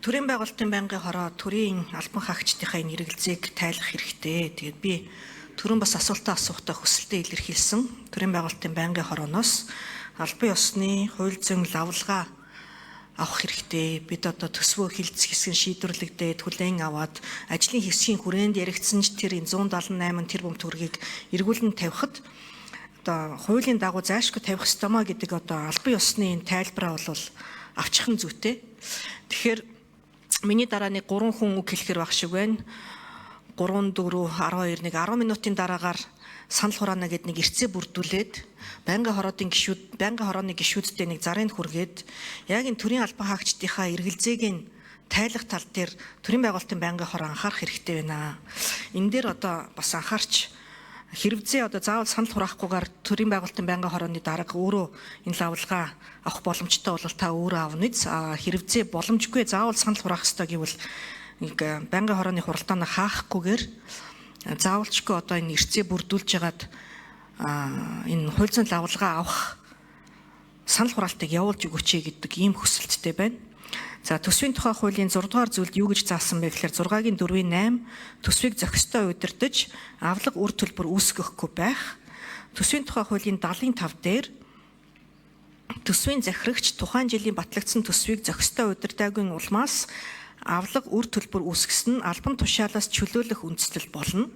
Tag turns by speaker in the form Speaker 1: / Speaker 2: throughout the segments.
Speaker 1: Төрийн байгуулалтын байнгын хороо төрийн албан хаагчдынхаа энэ эргэлзээг тайлах хэрэгтэй. Тэгээд би түрүүн бас асуултаа асуухтаа хүсэлтэд илэрхийлсэн. Төрийн байгуулалтын байнгын хорооноос албан ёсны хууль зүйн лавлгаа авах хэрэгтэй. Бид одоо төсвөө хилцэх хэсэг шийдвэрлэгдээд хүлээн аваад ажлын хэсгийн хүрээнд яригдсан ч тэр 178 тэрбум төгрөгийг эргүүлэн тавихад одоо хуулийн дагуу зайлшгүй тавих ёстоймоо гэдэг одоо албан ёсны энэ тайлбараа бол авчихын зүйтэй. Тэгэхээр миний дараа нэг 3 хүн үг хэлэхэр баг шиг байна. 3, 4, 12 нэг 10 минутын дараагаар санал хураана гэд нэг эрцээ бүрдүүлээд байнгын хорооны гишүүдтэй нэг зарын хүргээд яг энэ төрийн албан хаагчдынхаа эргэлзээг нь тайлах тал дээр төрийн байгуулалтын байнгын хороо анхаарах хэрэгтэй байна. Энэ дээр одоо бас анхаарч хэрвээ одоо заавал санал хураахгүйгээр төрийн байгуулалтын байнгын хорооны дарга өөрөө энэ лавлгаа авах боломжтой бол та өөрөө авна биз. Хэрвээ боломжгүй заавал санал хураах ёстой гэвэл нэг байнгын хорооны хуралдаанаа хаахгүйгээр заавалчгүй одоо энэ эрцээ бүрдүүлж ягаад энэ хууль зүйн лавлгаа авах санал хураалтыг явуулж өгөөч гэдэг ийм хүсэлттэй байна. За төсвийн тухай хуулийн 6 дугаар зүйлд юу гэж заасан бэ гэхээр 6-гийн 4-ийн 8 төсвийг зохистой удирдах авлага үр төлбөр үүсгэхгүй байх. Төсвийн тухай хуулийн 75 дээр төсвийн захирагч тухайн жилийн батлагдсан төсвийг зохистой удирдаагүй улмаас авлага үр төлбөр үүсгэсэн нь албан тушаалаас чөлөөлөх үндэслэл болно.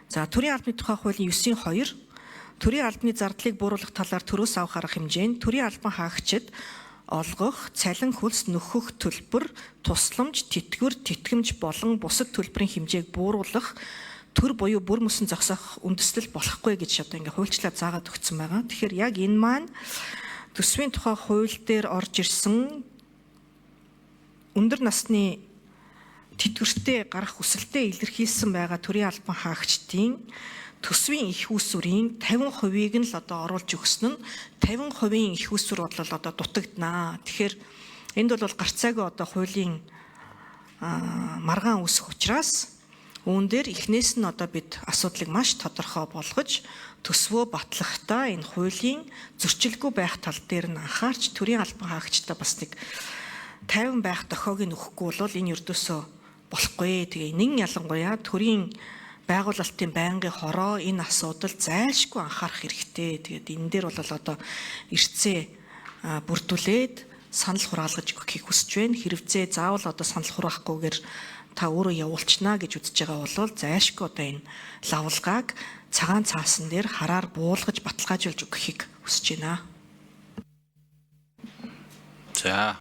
Speaker 1: За төрийн албаны тухай хуулийн 9-2 төрийн албаны зардлыг бууруулах талаар төрөөс авах арга хэмжээнд төрийн албан хаагчид олгох, цалин хөлс нөхөх төлбөр, тусламж, тэтгэвэр, тэтгэмж болон бусад төлбөрийн хэмжээг бууруулах төр буюу бүр мөсөн зогсоох үндэслэл болохгүй гэж одоо ингээ хуульчлаа заагаад өгсөн байгаа. Тэгэхээр яг энэ маань төсвийн тухай хууль дээр орж ирсэн өндөр насны тэтгэвртэй гарах хүсэлтэд илэрхийлсэн байгаа төрийн албан хаагчдын төсвийн их үүсвэрийн 50%-ийг нь л одоо оруулж өгсөн нь 50% их үүсвэр бол одоо дутагдана. Тэгэхээр энд бол гарцаагүй одоо хуулийн маргаан үүсэх учраас үүн дээр эхнээс нь одоо бид асуудлыг маш тодорхой болгож төсвөө батлахдаа энэ хуулийн зөрчилгүй байх тал дээр нь анхаарч төрийн албан хаагчдаа бас нэг 50 байх дохиог нь өгөхгүй бол энэ ердөөсөө болохгүй. Тэгээ нэг ялангуяа төрийн байгуулалтын байнгын хороо энэ асуудал зайлшгүй анхаарах хэрэгтэй. Тэгээд энэ дээр бол одоо эрцээ бүрдүүлээд санал хураалгаж өгөхийг хүсэж байна. Хэрвээ заавал одоо санал хураахгүйгээр та өөрөө явуулчихна гэж үзэж байгаа бол зайлшгүй одоо энэ лавлгааг цагаан цаасан дээр хараар буулгаж баталгаажуулж өгөхийг хүсэж байна.
Speaker 2: За